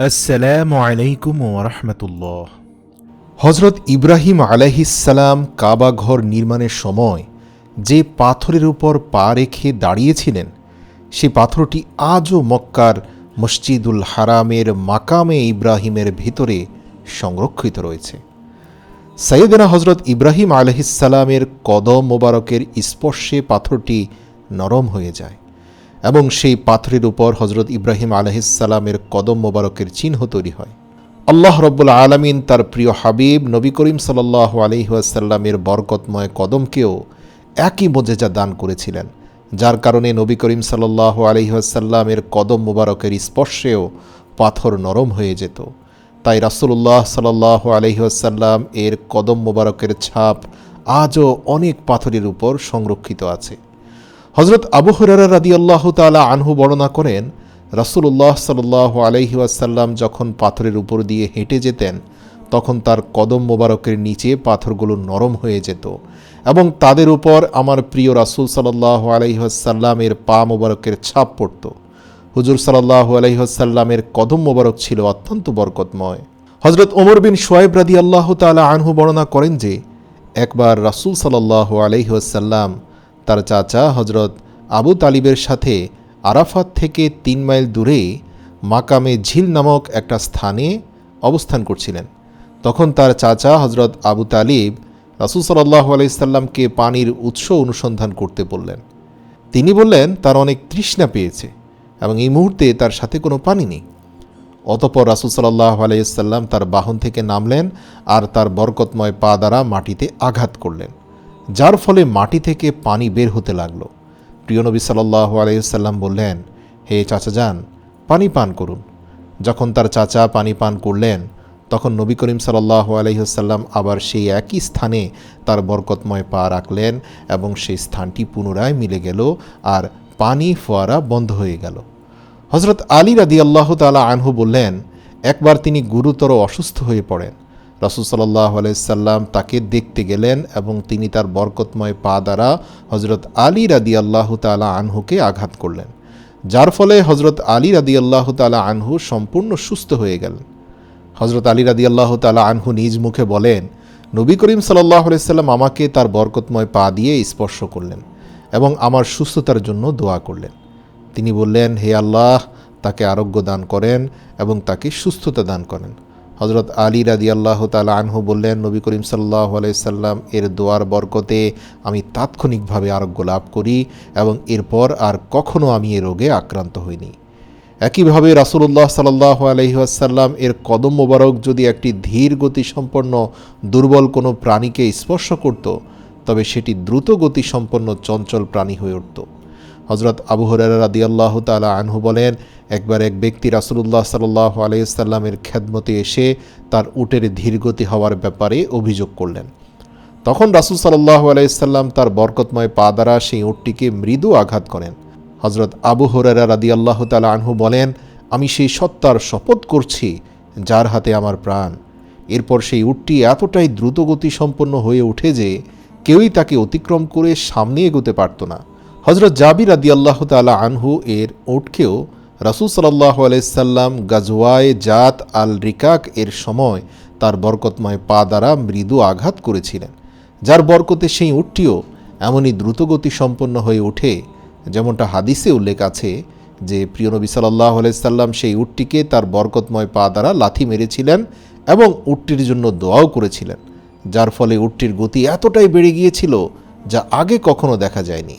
আসসালামু আলাইকুম ওয়া রাহমাতুল্লাহ। হজরত ইব্রাহিম আলাইহিসসালাম কাবা ঘর নির্মাণের সময় যে পাথরের উপর পা রেখে দাঁড়িয়েছিলেন, সে পাথরটি আজও মক্কার মসজিদুল হারামের মাকামে ইব্রাহিমের ভিতরে সংরক্ষিত রয়েছে। সাইয়েদনা হজরত ইব্রাহিম আলাইহিসসালামের কদম মোবারকের স্পর্শে পাথরটি নরম হয়ে যায় এবং সেই পাথরের উপর হজরত ইব্রাহিম আলাইহিসসালামের কদম মোবারকের চিহ্ন তৈরি হয়। আল্লাহ রব্বুল আলামিন তার প্রিয় হাবিব নবী করিম সাল্লাল্লাহু আলাইহি ওয়াসাল্লামের বরকতময় কদমকেও একই মোজেজা দান করেছিলেন, যার কারণে নবী করিম সাল্লাল্লাহু আলাইহি ওয়াসাল্লামের কদম মোবারকের স্পর্শেও পাথর নরম হয়ে যেত। তাই রাসূলুল্লাহ সাল্লাল্লাহু আলাইহি ওয়াসাল্লাম এর কদম মোবারকের ছাপ আজও অনেক পাথরের উপর সংরক্ষিত আছে। হজরত আবু হুরায়রা রাদিয়াল্লাহু তাআলা আনহু বর্ণনা করেন, রাসূলুল্লাহ সাল্লাল্লাহু আলাইহি ওয়াসাল্লাম যখন পাথরের উপর দিয়ে হেঁটে যেতেন, তখন তার কদম মোবারকের নিচে পাথরগুলো নরম হয়ে যেত এবং তাদের উপর আমার প্রিয় রাসূল সাল্লাল্লাহু আলাইহি ওয়াসাল্লামের পা মোবারকের ছাপ পড়ত। হুজুর সাল্লাল্লাহু আলাইহি ওয়াসাল্লামের কদম মোবারক ছিল অত্যন্ত বরকতময়। হজরত ওমর বিন শুআয়ব রাদিয়াল্লাহু তাআলা আনহু বর্ণনা করেন যে, একবার রাসূল সাল্লাল্লাহু আলাইহি ওয়াসাল্লাম তার চাচা হজরত আবু তালিবের সাথে আরাফাত থেকে 3 মাইল দূরে মাকামে ঝিল নামক একটা স্থানে অবস্থান করছিলেন। তখন তার চাচা হজরত আবু তালিব রাসূল সাল্লাল্লাহু আলাইহি সাল্লামকে পানির উৎস অনুসন্ধান করতে বললেন। তিনি বললেন তার অনেক তৃষ্ণা পেয়েছে এবং এই মুহূর্তে তার সাথে কোনো পানি নেই। অতঃপর রাসূল সাল্লাল্লাহু আলাইহি সাল্লাম তার বাহন থেকে নামলেন আর তার বরকতময় পা দ্বারা মাটিতে আঘাত করলেন, যার ফলে মাটি থেকে পানি বের হতে লাগলো। প্রিয় নবী সাল্লাল্লাহু আলাইহি সাল্লাম বললেন, হে চাচা যান, পানি পান করুন। যখন তার চাচা পানি পান করলেন, তখন নবী করিম সাল্লাল্লাহু আলাইহি সাল্লাম আবার সেই একই স্থানে তার বরকতময় পা রাখলেন এবং সেই স্থানটি পুনরায় মিলে গেল আর পানি ফোয়ারা বন্ধ হয়ে গেল। হজরত আলী রাদিয়াল্লাহু তাআলা আনহু বললেন, একবার তিনি গুরুতর অসুস্থ হয়ে পড়েন। রাসূল সাল্লাল্লাহু আলাইহি সাল্লাম তাকে দেখতে গেলেন এবং তিনি তার বরকতময় পা দ্বারা হজরত আলী রাদিয়াল্লাহু তাআলা আনহুকে আঘাত করলেন, যার ফলে হজরত আলী রাদিয়াল্লাহু তাআলা আনহু সম্পূর্ণ সুস্থ হয়ে গেলেন। হজরত আলী রাদিয়াল্লাহু তাআলা আনহু নিজ মুখে বলেন, নবী করিম সাল্লাল্লাহু আলাইহি সাল্লাম আমাকে তার বরকতময় পা দিয়ে স্পর্শ করলেন এবং আমার সুস্থতার জন্য দোয়া করলেন। তিনি বললেন, হে আল্লাহ, তাকে আরোগ্য দান করেন এবং তাকে সুস্থতা দান করেন। হজরত আলী রাদিয়াল্লাহু তাআলা আনহু বললেন, নবী করিম সাল্লাল্লাহু আলাইহি সাল্লাম এর দোয়ার বরকতে আমি তাৎক্ষণিকভাবে আরোগ্য লাভ করি এবং এরপর আর কখনো আমি এ রোগে আক্রান্ত হইনি। একইভাবে রাসূলুল্লাহ সাল্লাল্লাহু আলাইহি ওয়াসাল্লাম এর কদম মোবারক যদি একটি ধীর গতিসম্পন্ন দুর্বল কোনো প্রাণীকে স্পর্শ করত, তবে সেটি দ্রুত গতিসম্পন্ন চঞ্চল প্রাণী হয়ে উঠত। হজরত আবু হুরায়রা রাদিয়াল্লাহু তাআলা আনহু বলেন, একবার এক ব্যক্তি রাসূলুল্লাহ সাল্লাল্লাহু আলাইহি সাল্লামের খেদমতে এসে তার উটের ধীরগতি হওয়ার ব্যাপারে অভিযোগ করলেন। তখন রাসূল সাল্লাল্লাহু আলাইহি সাল্লাম তার বরকতময় পা দ্বারা সেই উটটিকে মৃদু আঘাত করেন। হজরত আবু হুরায়রা রাদিয়াল্লাহু তাআলা আনহু বলেন, আমি সেই সত্তার শপথ করছি যার হাতে আমার প্রাণ। এরপর সেই উটটি এতটাই দ্রুতগতি সম্পন্ন হয়ে ওঠে যে কেউই তাকে অতিক্রম করে সামনে এগোতে পারত না। হজরত জাবির রাদিয়াল্লাহু তাআলা আনহু এর উটকেও রাসূল সাল্লাল্লাহু আলাইহি সাল্লাম গাজওয়ায়ে জাত আল রিকাক এর সময় তার বরকতময় পা দ্বারা মৃদু আঘাত করেছিলেন, যার বরকতে সেই উটটিও এমনই দ্রুতগতি সম্পন্ন হয়ে ওঠে যেমনটা হাদিসে উল্লেখ আছে যে প্রিয় নবী সাল্লাল্লাহু আলাইহি সাল্লাম সেই উটটিকে তার বরকতময় পা দ্বারা লাথি মেরেছিলেন এবং উটটির জন্য দোয়াও করেছিলেন, যার ফলে উটটির গতি এতটাই বেড়ে গিয়েছিল যা আগে কখনো দেখা যায়নি।